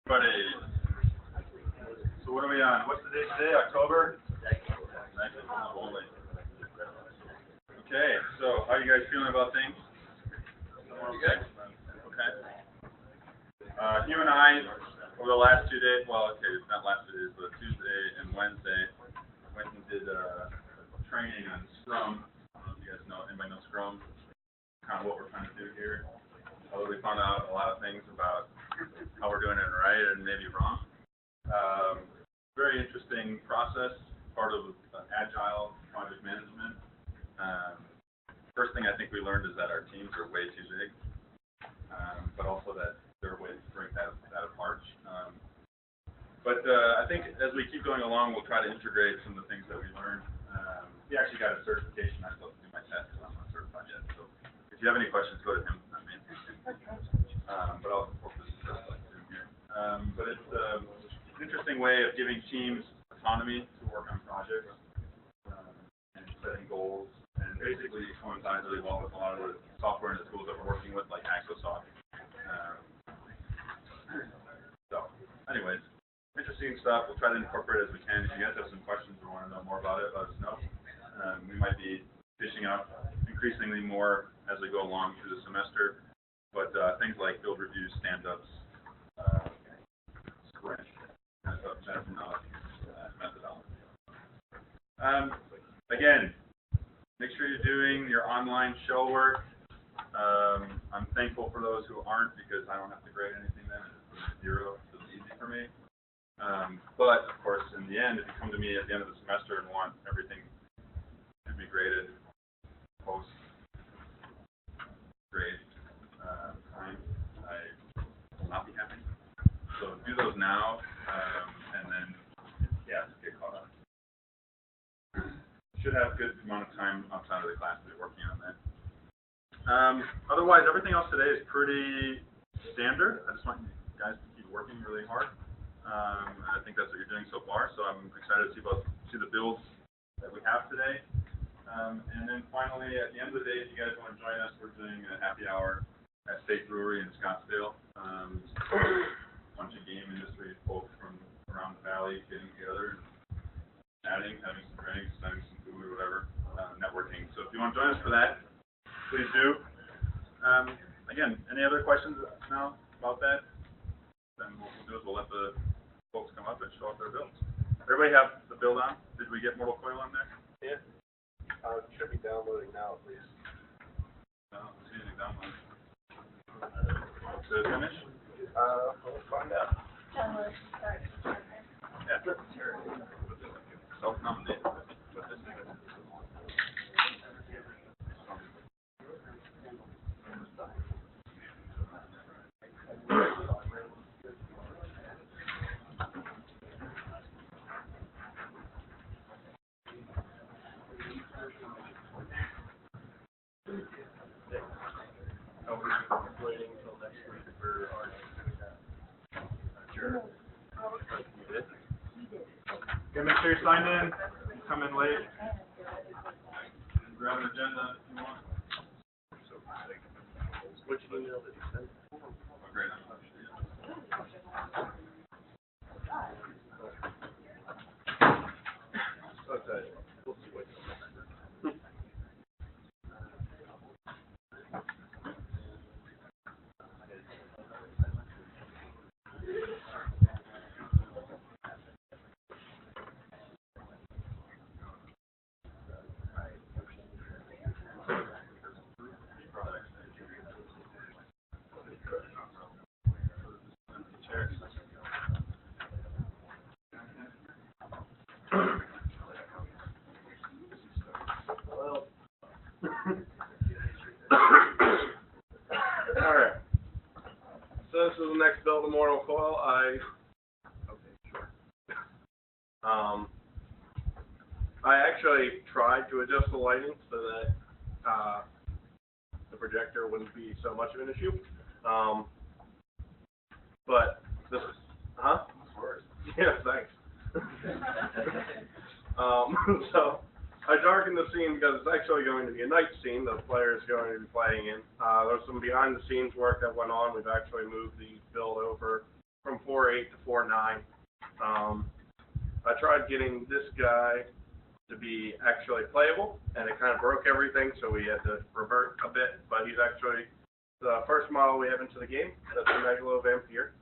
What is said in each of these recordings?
Buddy. So what are we on? What's the date today? October? Holy. Okay, so how are you guys feeling about things? Okay. Okay. You and I, over the last 2 days, well, okay, not last 2 days, but Tuesday and Wednesday, went and did training on Scrum. I don't know if you guys know, anybody know Scrum? Kind of what we're trying to do here. Although we found out a lot of things about how we're doing it right and maybe wrong. Very interesting process, part of agile project management. First thing I think we learned is that our teams are way too big, but also that there are ways to break that apart. But I think as we keep going along, we'll try to integrate some of the things that we learned. He actually got a certification. I still have to do my test because I'm not certified yet. So if you have any questions, go to him, not me. But I'll focus on Zoom here. But it's an interesting way of giving teams autonomy to work on projects and setting goals, and basically coincides really well with a lot of the software and the tools that we're working with, like Axosoft. So, anyways, interesting stuff. We'll try to incorporate it as we can. If you guys have some questions or want to know more about it, let us know. We might be fishing out increasingly more as we go along through the semester. But things like build reviews, stand-ups, sprint, methodology. Again, make sure you're doing your online show work. I'm thankful for those who aren't because I don't have to grade anything then. It's 0, so it's easy for me. But, of course, in the end, if you come to me at the end of the semester and want everything to be graded post-grade time, I will not be happy. So do those now, and then, yeah, just get caught up. Should have a good amount of time outside of the class to be working on that. Otherwise, everything else today is pretty standard. I just want you guys to keep working really hard. I think that's what you're doing so far, so I'm excited to see the builds that we have today. And then finally, at the end of the day, if you guys want to join us, we're doing a happy hour at State Brewery in Scottsdale. A bunch of game industry folks from around the valley getting together, chatting, having some drinks, having some food or whatever, networking. So if you want to join us for that, please do. Again, any other questions now about that? Then what we'll do is we'll let the folks come up and show off their builds. Everybody have the build on? Did we get Mortal Coil on there? Yeah. It should be downloading now, at least. No, I don't see anything downloaded. Did it finish? Let's find out. Download. Sorry. Yeah. Sure. Self-nominated. Put this thing. Waiting until next week for our sure. You did? Okay, make sure you're signed in. Come in late. Grab an agenda if you want. Which email did you send? Oh, great. Okay. We'll see what Alright. So this is the next build of Mortal Coil. I actually tried to adjust the lighting so that the projector wouldn't be so much of an issue. But this is yeah, thanks. So I darkened the scene because it's actually going to be a night scene that the player is going to be playing in. There's some behind the scenes work that went on. We've actually moved the build over from 4.8 to 4.9. I tried getting this guy to be actually playable, and it kind of broke everything, so we had to revert a bit, but he's actually the first model we have into the game. That's the Megalo Vampire.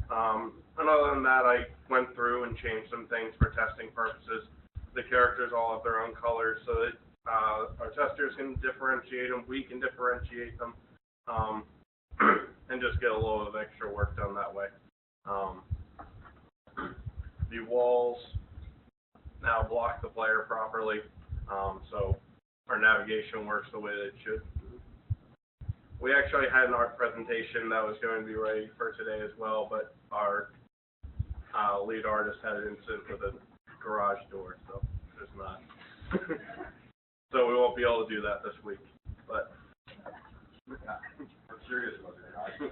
And other than that, I went through and changed some things for testing purposes. The characters all have their own colors, so that our testers can differentiate them, we can differentiate them, and just get a little of extra work done that way. The walls now block the player properly, so our navigation works the way that it should. We actually had an art presentation that was going to be ready for today as well, but our lead artist had an incident with a garage door, so there's not. So we won't be able to do that this week. But I'm curious about it.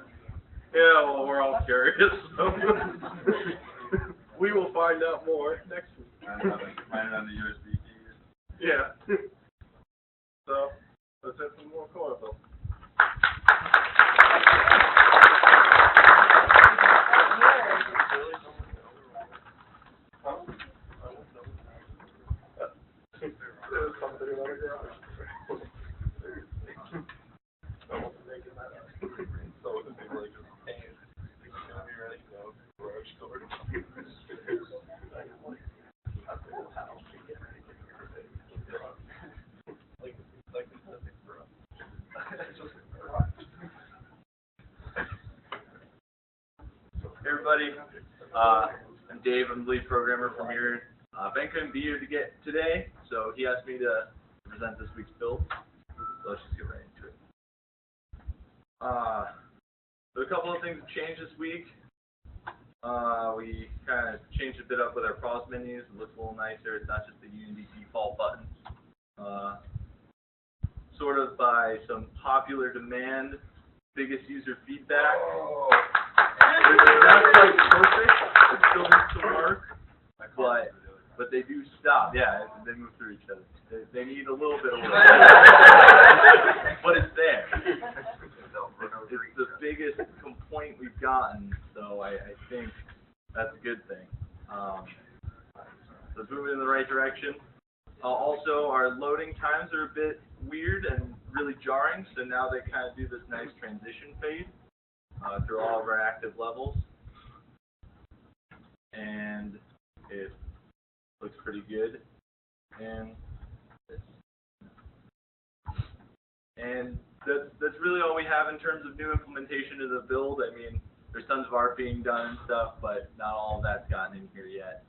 yeah, well, we're all curious. So we will find out more next week. Mine on the USB key. Yeah. So let's have some more Corville. Hey everybody, I'm Dave. I'm the lead programmer from here. Ben couldn't be here today, so he asked me to present this week's build. So let's just get right into it. So a couple of things have changed this week. We kind of changed a bit up with our pause menus. It looks a little nicer. It's not just the Unity default buttons. Sort of by some popular demand, biggest user feedback. Oh. They're not quite perfect. It still needs some work, but they do stop. Yeah, they move through each other. They need a little bit of work, but it's there. It's the biggest complaint we've gotten, so I think that's a good thing. So it's moving in the right direction. Also, our loading times are a bit weird and really jarring, so now they kind of do this nice transition fade through all of our active levels, and it looks pretty good. And that's really all we have in terms of new implementation of the build. I mean, there's tons of art being done and stuff, but not all of that's gotten in here yet.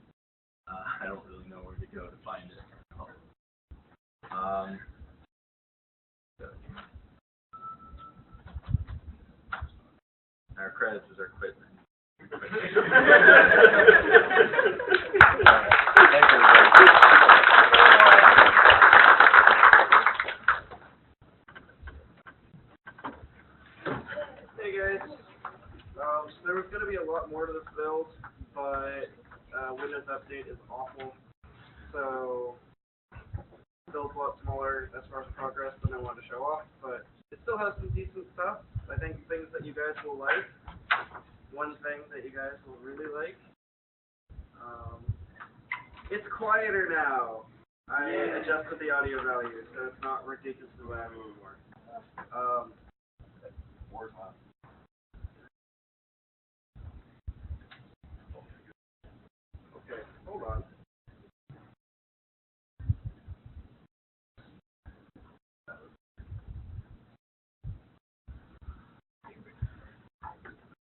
I don't really know where to go to find it. Our credits is our quit menu. Thanks, everybody. Hey guys, so there was going to be a lot more to this build, but Windows Update is awful, so the build's a lot smaller as far as progress than I wanted to show off, but it still has some decent stuff. I think things that you guys will like. One thing that you guys will really like, it's quieter now. I adjusted the audio value, so it's not ridiculously loud anymore. Okay, hold on.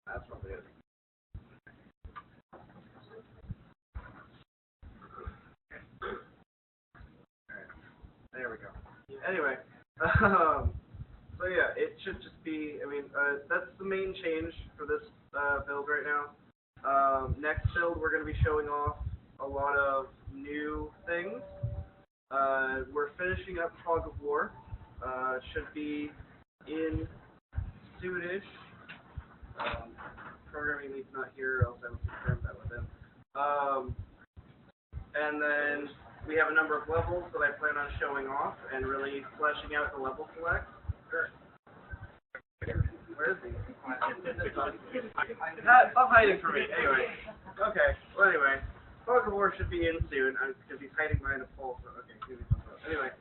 That's probably it. There we go. Anyway, so yeah, it should just be, I mean, that's the main change for this build right now. Next build, we're going to be showing off a lot of new things. We're finishing up Fog of War. Should be in soonish. Programming lead's not here, or else I would confirm that with him. And then we have a number of levels that I plan on showing off and really fleshing out the level select. Sure. Where is he? Stop hiding from me. Anyway. Okay. Well, anyway. Pokemore should be in soon, because he's hiding behind a pole, so, okay, give me some stuff. Anyway.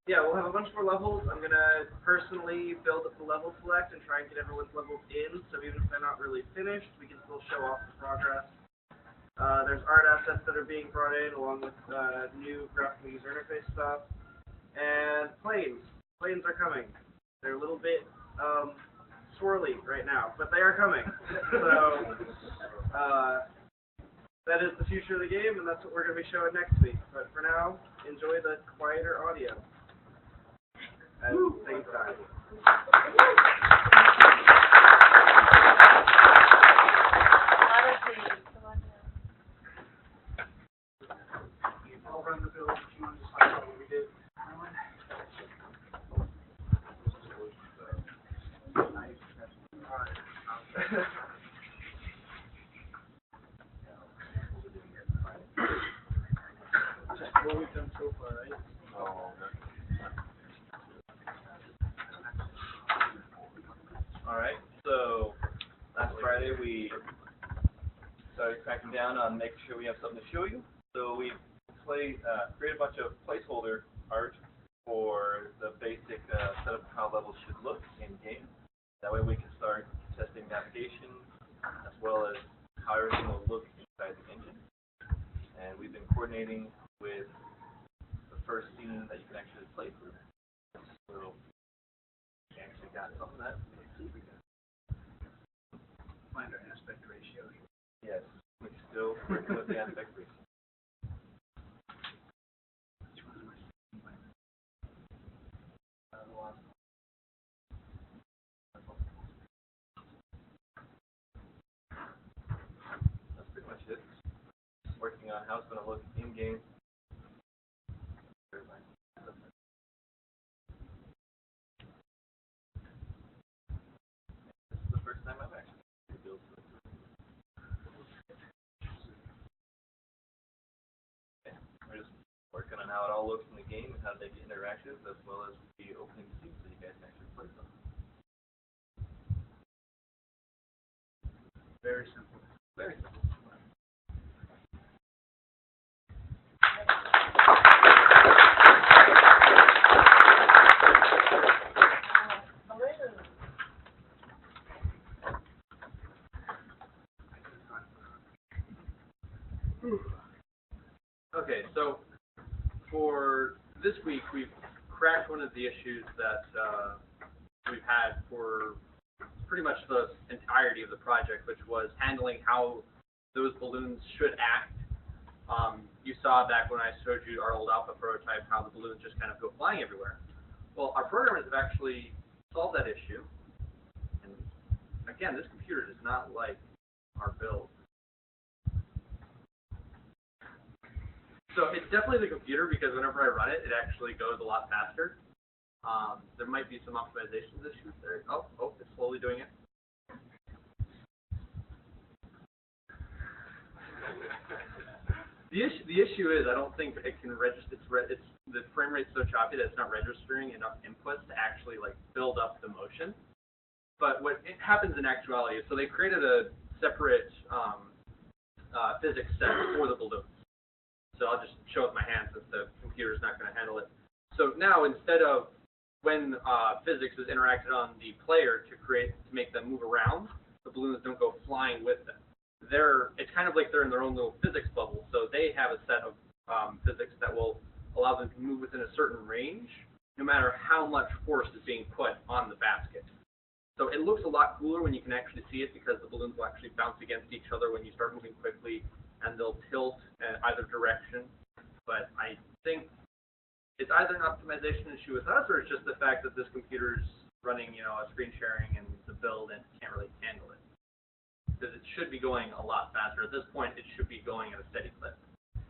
Yeah, we'll have a bunch more levels. I'm gonna personally build up the level select and try and get everyone's levels in, so even if they're not really finished, we can still show off the progress. There's art assets that are being brought in, along with new graphical user interface stuff. And planes. Planes are coming. They're a little bit swirly right now, but they are coming. So, that is the future of the game, and that's what we're going to be showing next week. But for now, enjoy the quieter audio at the same time. I'll run the bill if you want to just find out what we did. What we've done so far, right? Alright, so last Friday we started cracking down on making sure we have something to show you. So we created a bunch of placeholder art for the basic setup of how levels should look in game. That way we can start testing navigation as well as how everything will look inside the engine. And we've been coordinating with the first scene that you can actually play through. So we actually got some of that. Find our aspect ratio. Yes, we're still working with the aspect ratio. That's pretty much it. Working on how it's going to look in game. This is the first time I've actually built it. Yeah, we're just working on how it all looks in the game and how they get interactive, as well as the opening scenes so you guys can actually play them. Very simple. Very simple. Okay, so for this week, we've cracked one of the issues that we've had for pretty much the entirety of the project, which was handling how those balloons should act. You saw back when I showed you our old alpha prototype how the balloons just kind of go flying everywhere. Well, our programmers have actually solved that issue. And again, this computer does not like our build. So it's definitely the computer, because whenever I run it, it actually goes a lot faster. There might be some optimization issues there. Oh, it's slowly doing it. The issue is I don't think it can register. The frame rate's so choppy that it's not registering enough inputs to actually like build up the motion. But what it happens in actuality is, so they created a separate physics set for the balloons. So I'll just show with my hand since the computer's not going to handle it. So now instead of when physics is interacted on the player to make them move around, the balloons don't go flying with them. It's kind of like they're in their own little physics bubble. So they have a set of physics that will allow them to move within a certain range, no matter how much force is being put on the basket. So it looks a lot cooler when you can actually see it, because the balloons will actually bounce against each other when you start moving quickly, and they'll tilt in either direction. But I think it's either an optimization issue with us, or it's just the fact that this computer's running, a screen sharing and the build and can't really handle it. Because it should be going a lot faster. At this point, it should be going at a steady clip.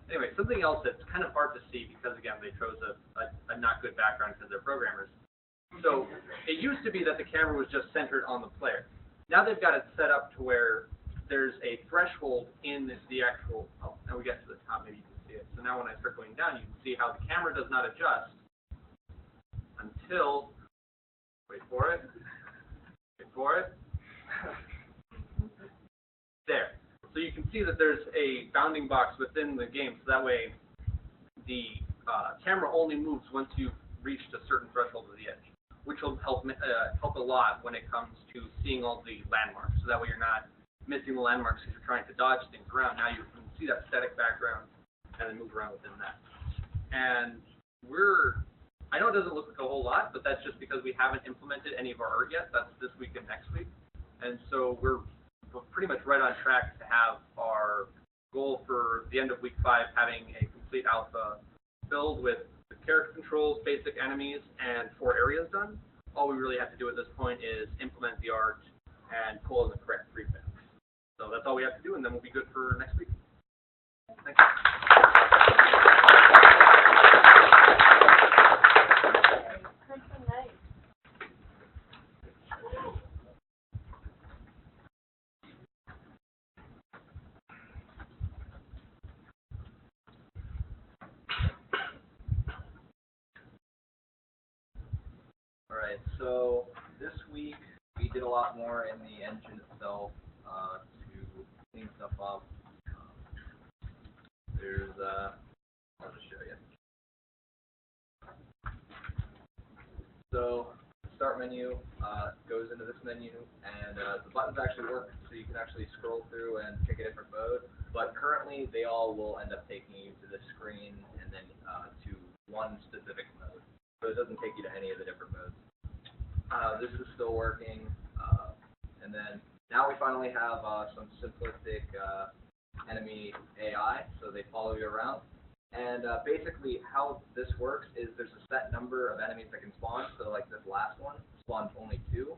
Anyway, something else that's kind of hard to see, because again, they chose a not good background because they're programmers. So it used to be that the camera was just centered on the player. Now they've got it set up to where there's a threshold in the actual, now we get to the top, maybe you can see it. So now when I start going down, you can see how the camera does not adjust until Wait for it. Wait for it. There. So you can see that there's a bounding box within the game, so that way the camera only moves once you've reached a certain threshold of the edge, which will help a lot when it comes to seeing all the landmarks. So that way you're not missing the landmarks because you're trying to dodge things around. Now you can see that static background and then move around within that. And I know it doesn't look like a whole lot, but that's just because we haven't implemented any of our art yet. That's this week and next week. And so we're pretty much right on track to have our goal for the end of week 5 having a complete alpha build with the character controls, basic enemies, and 4 areas done. All we really have to do at this point is implement the art and pull in the correct prefix. So that's all we have to do, and then we'll be good for next week. Thank you. Alright, so this week we did a lot more in the engine itself to clean stuff up. I'll just show you. So, the start menu goes into this menu, and the buttons actually work, so you can actually scroll through and pick a different mode. But currently, they all will end up taking you to this screen and then to one specific mode. So it doesn't take you to any of the different modes. This is still working, and then now we finally have some simplistic enemy AI, so they follow you around. And basically how this works is there's a set number of enemies that can spawn, so like this last one spawned only 2,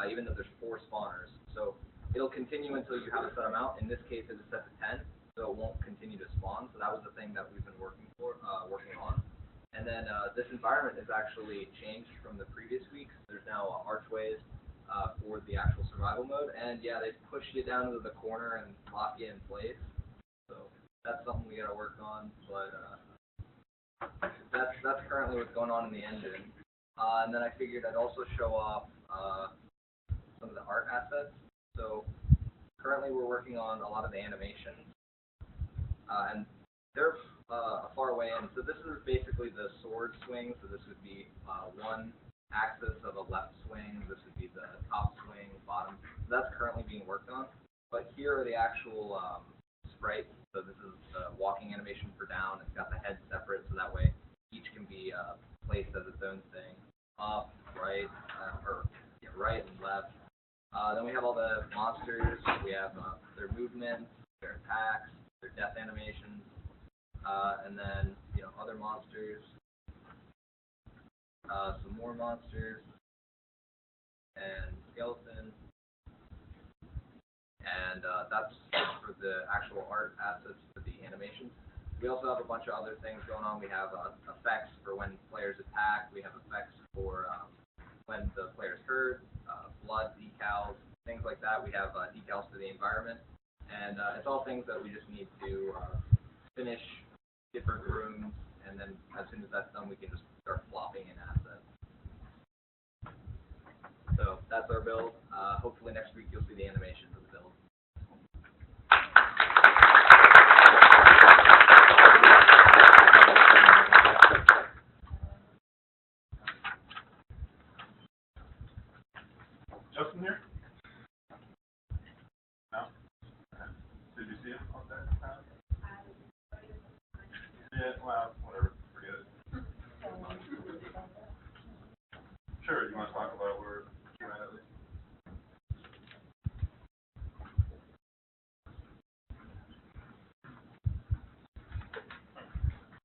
even though there's 4 spawners. So it'll continue until you have a set amount. In this case it is set to 10, so it won't continue to spawn, so that was the thing that we've been working on. And then this environment is actually changed from the previous weeks. There's now archways for the actual survival mode, and yeah, they push you down to the corner and lock you in place. So that's something we gotta work on, but that's currently what's going on in the engine. And then I figured I'd also show off some of the art assets. So currently we're working on a lot of the animations, and they're far away in. So this is basically the sword swing. So this would be one axis of a left swing. This would be the top swing, bottom. So that's currently being worked on. But here are the actual sprites. So this is the walking animation for down. It's got the head separate, so that way each can be placed as its own thing. Up, right, right and left. Then we have all the monsters. We have their movements, their attacks, their death animations. And then, other monsters, some more monsters, and skeleton, and that's for the actual art assets for the animations. We also have a bunch of other things going on. We have effects for when players attack. We have effects for when the player's hurt, blood decals, things like that. We have decals for the environment, and it's all things that we just need to finish different rooms, and then as soon as that's done, we can just start flopping in assets. So that's our build. Hopefully next week you'll see the animations of the build. Justin here? No? Did you see him on there? Yeah, well, whatever, forget it. Sure, you want to talk about where you're at least?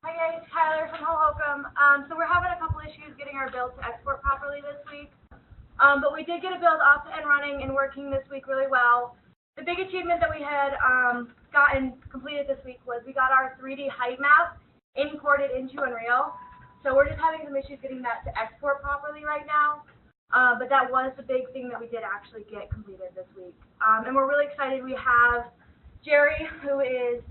Hi guys, Tyler from Hoboken. So we're having a couple issues getting our build to export properly this week. But we did get a build up and running and working this week really well. The big achievement that we had gotten completed this week was we got our 3D height map imported into Unreal. So we're just having some issues getting that to export properly right now. But that was the big thing that we did actually get completed this week. And we're really excited. We have Jerry, who is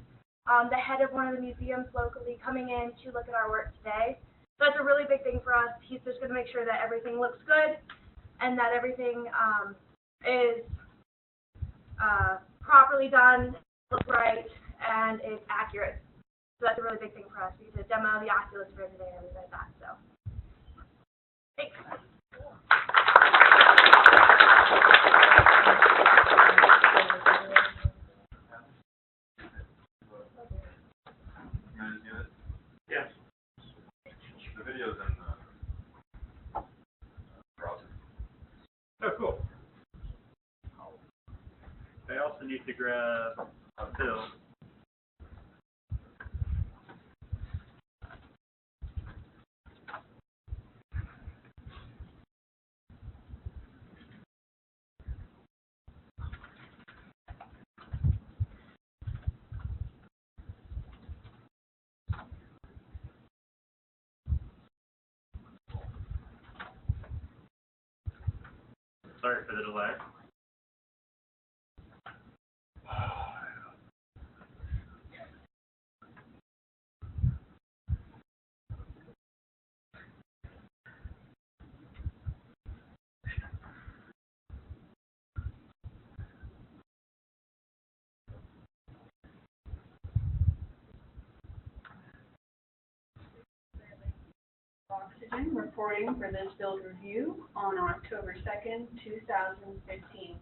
the head of one of the museums locally, coming in to look at our work today. So that's a really big thing for us. He's just going to make sure that everything looks good and that everything is properly done, looks right, and is accurate. So that's a really big thing for us. We get to demo the Oculus for today and everything like that. So, thanks. Yes. The video's in the browser. Oh, cool. I also need to grab a bill. Sorry for the delay. Oxygen reporting for this build review on October 2nd, 2015.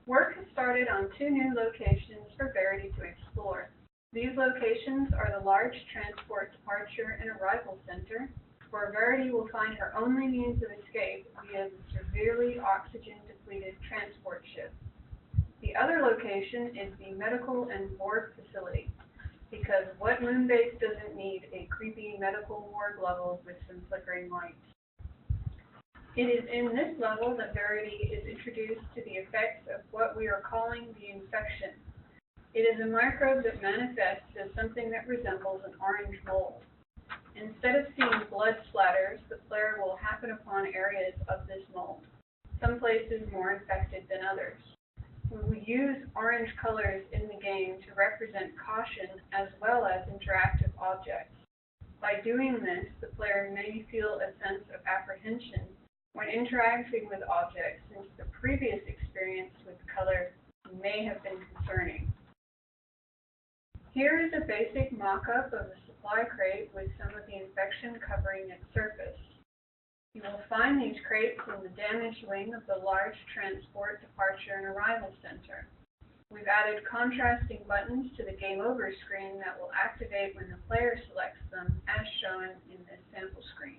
Work has started on 2 new locations for Verity to explore. These locations are the large transport departure and arrival center, where Verity will find her only means of escape via the severely oxygen-depleted transport ship. The other location is the medical and ward facility, because what Moonbase doesn't need a creepy medical morgue level with some flickering lights. It is in this level that Verity is introduced to the effects of what we are calling the infection. It is a microbe that manifests as something that resembles an orange mold. Instead of seeing blood splatters, the player will happen upon areas of this mold, some places more infected than others. We will use orange colors in the game to represent caution as well as interactive objects. By doing this, the player may feel a sense of apprehension when interacting with objects, since the previous experience with color may have been concerning. Here is a basic mock-up of the supply crate with some of the infection covering its surface. You will find these crates in the damaged wing of the large transport departure and arrival center. We've added contrasting buttons to the Game Over screen that will activate when the player selects them, as shown in this sample screen.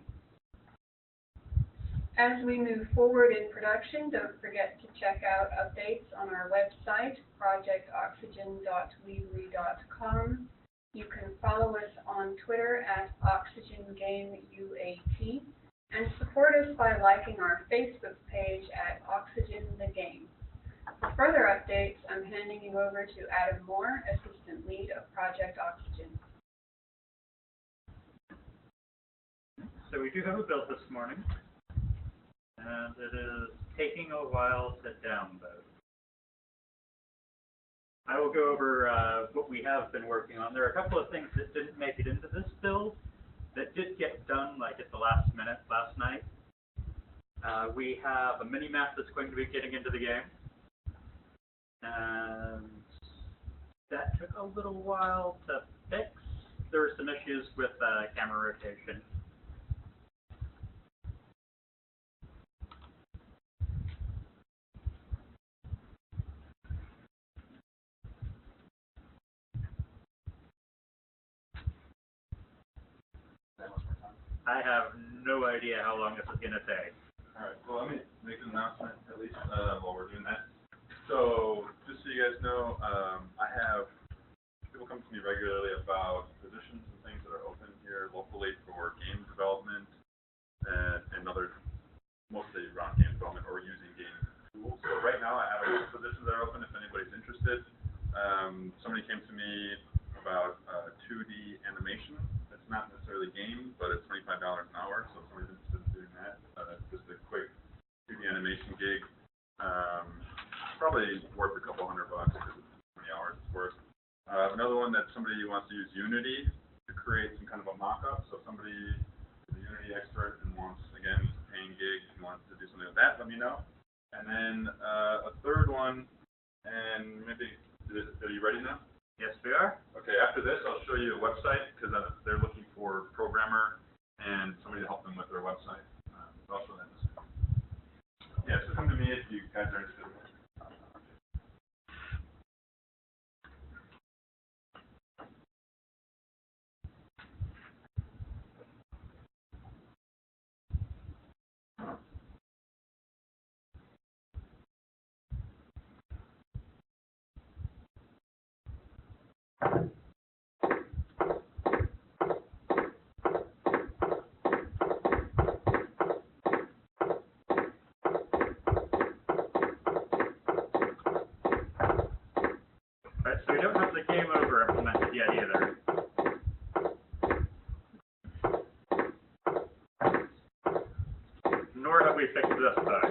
As we move forward in production, don't forget to check out updates on our website, projectoxygen.weebly.com. You can follow us on Twitter at OxygenGameUAT. And support us by liking our Facebook page at Oxygen the Game. For further updates, I'm handing you over to Adam Moore, Assistant Lead of Project Oxygen. So we do have a build this morning, and it is taking a while to download. I will go over what we have been working on. There are a couple of things that didn't make it into this build that did get done like at the last minute last night. We have a mini-map that's going to be getting into the game, and that took a little while to fix. There were some issues with camera rotation. I have no idea how long this is going to take. All right, well, let me make an announcement, at least, while we're doing that. So, just so you guys know, I have people come to me regularly about positions and things that are open here locally for game development and other, mostly around game development or using game tools. So right now I have a couple positions that are open if anybody's interested. Somebody came to me about 2D animation. It's not necessarily game, but it's $25 an hour, so if somebody's interested in doing that, just a quick 2D animation gig. Probably worth a couple $100 because it's 20 hours it's worth. Another one that somebody wants to use Unity to create some kind of a mock-up. So somebody is a Unity expert and wants, again, a paying gig, and wants to that, let me know. And then a third one, and maybe, are you ready now? Yes, we are. Okay, after this, I'll show you a website, because they're looking for a programmer and somebody to help them with their website. I'll show them this. Yeah, so come to me if you guys are interested. Alright, so we don't have the game over implemented yet either. Nor have we fixed this bug.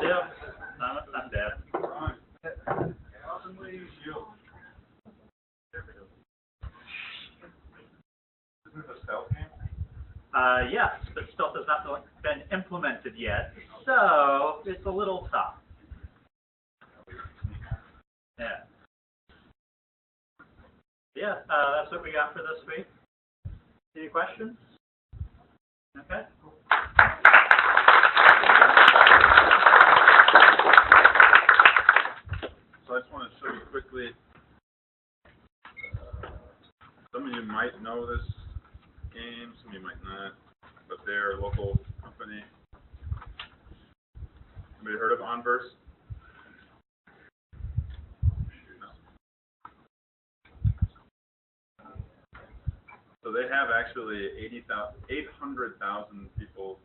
Yeah, I'm dead. Isn't this a stealth game? Yes, but stealth has not been implemented yet, so it's a little tough. Yeah. Yeah, that's what we got for this week. Any questions? Okay. So I just want to show you quickly, some of you might know this game, some of you might not, but they're a local company. Anybody heard of Onverse? No. So they have actually 800,000 people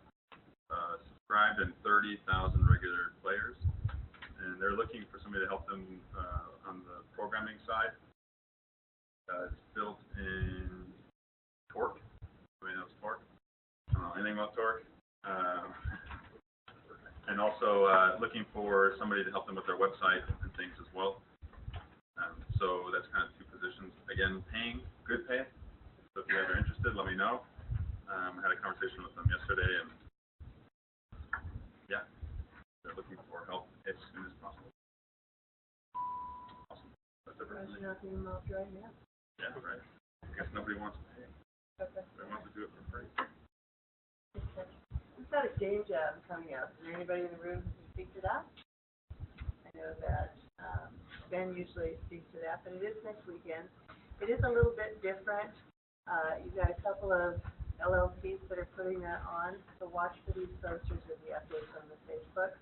subscribed and 30,000 regular players. And they're looking for somebody to help them on the programming side. It's built in Torque. Everybody knows Torque? I don't know anything about Torque. And also looking for somebody to help them with their website and things as well. So that's kind of two positions. Again, paying, good pay. So if you guys are interested, let me know. I had a conversation with them yesterday, and yeah, they're looking for help as soon as possible. Awesome. That's everything. Yeah, right. I guess nobody wants to pay. Everybody wants to do it for free. We've got a game jam coming up. Is there anybody in the room who can speak to that? I know that Ben usually speaks to that, but it is next weekend. It is a little bit different. You've got a couple of LLCs that are putting that on, so watch for these posters with the updates on the Facebook.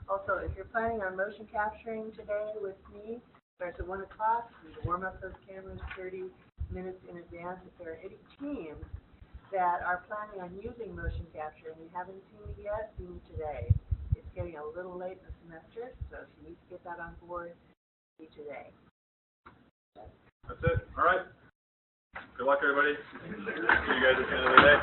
Also, if you're planning on motion capturing today with me, starts at 1 o'clock. You need to warm up those cameras 30 minutes in advance. If there are any teams that are planning on using motion capture and you haven't seen it yet, see me today. It's getting a little late in the semester, so if you need to get that on board, see today. That's it. All right. Good luck, everybody. See you guys at the end of the day.